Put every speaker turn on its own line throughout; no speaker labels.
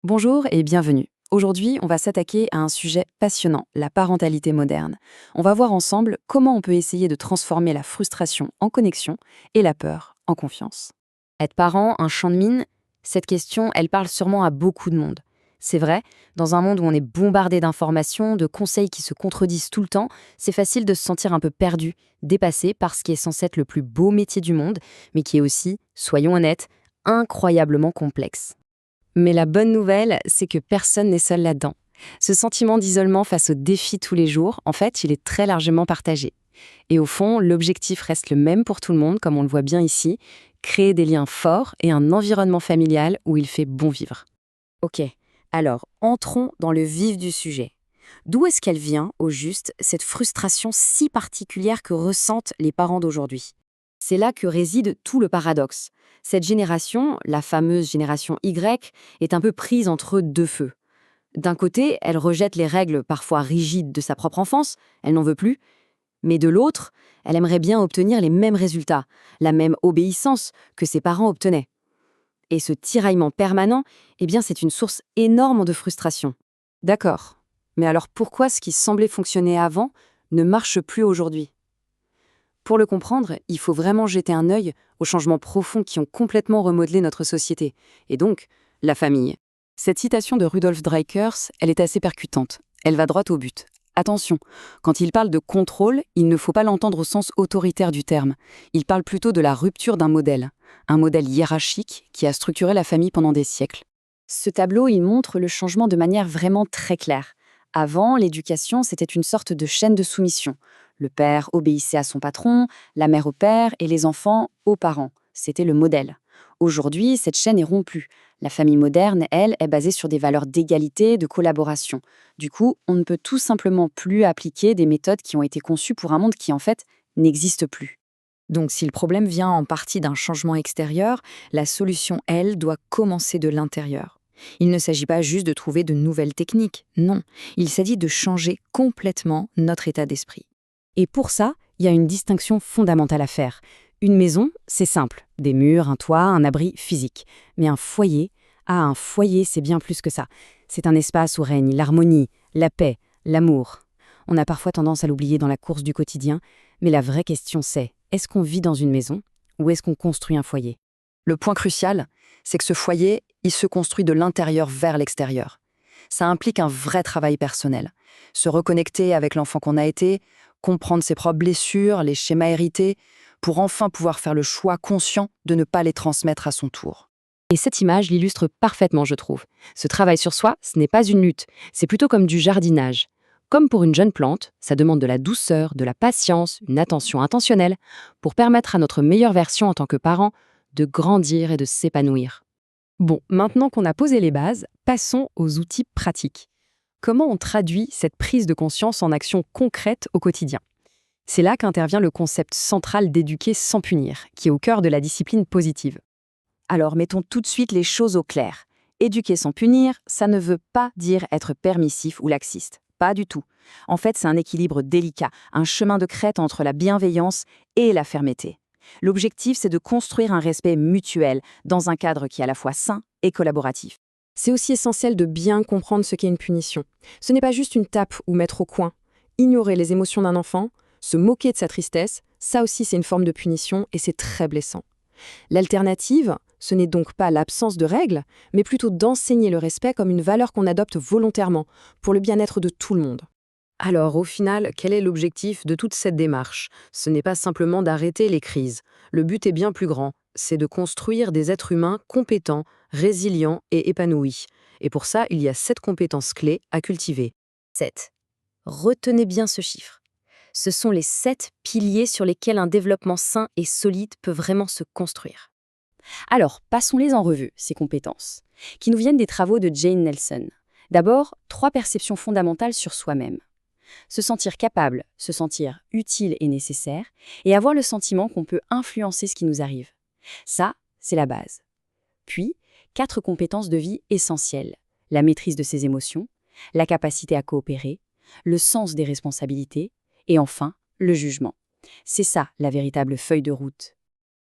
Bonjour et bienvenue. Aujourd'hui, on va s'attaquer à un sujet passionnant, la parentalité moderne. On va voir ensemble comment on peut essayer de transformer la frustration en connexion et la peur en confiance. Être parent, un champ de mine, cette question, elle parle sûrement à beaucoup de monde. C'est vrai, dans un monde où on est bombardé d'informations, de conseils qui se contredisent tout le temps, c'est facile de se sentir un peu perdu, dépassé par ce qui est censé être le plus beau métier du monde, mais qui est aussi, soyons honnêtes, incroyablement complexe. Mais la bonne nouvelle, c'est que personne n'est seul là-dedans. Ce sentiment d'isolement face aux défis tous les jours, en fait, il est très largement partagé. Et au fond, l'objectif reste le même pour tout le monde, comme on le voit bien ici, créer des liens forts et un environnement familial où il fait bon vivre. Ok, alors entrons dans le vif du sujet. D'où est-ce qu'elle vient, au juste, cette frustration si particulière que ressentent les parents d'aujourd'hui? C'est là que réside tout le paradoxe. Cette génération, la fameuse génération Y, est un peu prise entre deux feux. D'un côté, elle rejette les règles parfois rigides de sa propre enfance, elle n'en veut plus, mais de l'autre, elle aimerait bien obtenir les mêmes résultats, la même obéissance que ses parents obtenaient. Et ce tiraillement permanent, eh bien, c'est une source énorme de frustration. D'accord, mais alors pourquoi ce qui semblait fonctionner avant ne marche plus aujourd'hui? Pour le comprendre, il faut vraiment jeter un œil aux changements profonds qui ont complètement remodelé notre société, et donc la famille. Cette citation de Rudolf Dreikers, elle est assez percutante. Elle va droit au but. Attention, quand il parle de contrôle, il ne faut pas l'entendre au sens autoritaire du terme. Il parle plutôt de la rupture d'un modèle, un modèle hiérarchique qui a structuré la famille pendant des siècles. Ce tableau, il montre le changement de manière vraiment très claire. Avant, l'éducation, c'était une sorte de chaîne de soumission. Le père obéissait à son patron, la mère au père et les enfants aux parents. C'était le modèle. Aujourd'hui, cette chaîne est rompue. La famille moderne, elle, est basée sur des valeurs d'égalité, de collaboration. Du coup, on ne peut tout simplement plus appliquer des méthodes qui ont été conçues pour un monde qui, en fait, n'existe plus. Donc, si le problème vient en partie d'un changement extérieur, la solution, elle, doit commencer de l'intérieur. Il ne s'agit pas juste de trouver de nouvelles techniques, non. Il s'agit de changer complètement notre état d'esprit. Et pour ça, il y a une distinction fondamentale à faire. Une maison, c'est simple. Des murs, un toit, un abri physique. Mais un foyer, c'est bien plus que ça. C'est un espace où règne l'harmonie, la paix, l'amour. On a parfois tendance à l'oublier dans la course du quotidien, mais la vraie question c'est, est-ce qu'on vit dans une maison ou est-ce qu'on construit un foyer?
Le point crucial, c'est que ce foyer, il se construit de l'intérieur vers l'extérieur. Ça implique un vrai travail personnel. Se reconnecter avec l'enfant qu'on a été, comprendre ses propres blessures, les schémas hérités, pour enfin pouvoir faire le choix conscient de ne pas les transmettre à son tour.
Et cette image l'illustre parfaitement, je trouve. Ce travail sur soi, ce n'est pas une lutte, c'est plutôt comme du jardinage. Comme pour une jeune plante, ça demande de la douceur, de la patience, une attention intentionnelle, pour permettre à notre meilleure version en tant que parent de grandir et de s'épanouir. Bon, maintenant qu'on a posé les bases, passons aux outils pratiques. Comment on traduit cette prise de conscience en actions concrètes au quotidien? C'est là qu'intervient le concept central d'éduquer sans punir, qui est au cœur de la discipline positive. Alors mettons tout de suite les choses au clair. Éduquer sans punir, ça ne veut pas dire être permissif ou laxiste. Pas du tout. En fait, c'est un équilibre délicat, un chemin de crête entre la bienveillance et la fermeté. L'objectif, c'est de construire un respect mutuel dans un cadre qui est à la fois sain et collaboratif. C'est aussi essentiel de bien comprendre ce qu'est une punition. Ce n'est pas juste une tape ou mettre au coin. Ignorer les émotions d'un enfant, se moquer de sa tristesse, ça aussi c'est une forme de punition et c'est très blessant. L'alternative, ce n'est donc pas l'absence de règles, mais plutôt d'enseigner le respect comme une valeur qu'on adopte volontairement, pour le bien-être de tout le monde. Alors, au final, quel est l'objectif de toute cette démarche? Ce n'est pas simplement d'arrêter les crises. Le but est bien plus grand, c'est de construire des êtres humains compétents, résilients et épanouis. Et pour ça, il y a 7 compétences clés à cultiver. 7. Retenez bien ce chiffre. Ce sont les 7 piliers sur lesquels un développement sain et solide peut vraiment se construire. Alors, passons-les en revue, ces compétences, qui nous viennent des travaux de Jane Nelson. D'abord, 3 perceptions fondamentales sur soi-même. Se sentir capable, se sentir utile et nécessaire, et avoir le sentiment qu'on peut influencer ce qui nous arrive. Ça, c'est la base. Puis, 4 compétences de vie essentielles. La maîtrise de ses émotions, la capacité à coopérer, le sens des responsabilités, et enfin, le jugement. C'est ça, la véritable feuille de route.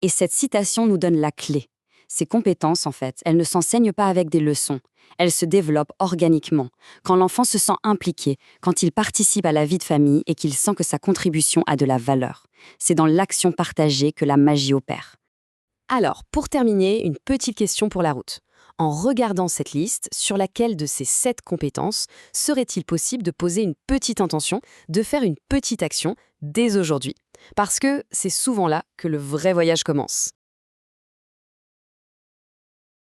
Et cette citation nous donne la clé. Ces compétences, en fait, elles ne s'enseignent pas avec des leçons. Elles se développent organiquement, quand l'enfant se sent impliqué, quand il participe à la vie de famille et qu'il sent que sa contribution a de la valeur. C'est dans l'action partagée que la magie opère. Alors, pour terminer, une petite question pour la route. En regardant cette liste, sur laquelle de ces 7 compétences serait-il possible de poser une petite intention, de faire une petite action dès aujourd'hui? Parce que c'est souvent là que le vrai voyage commence.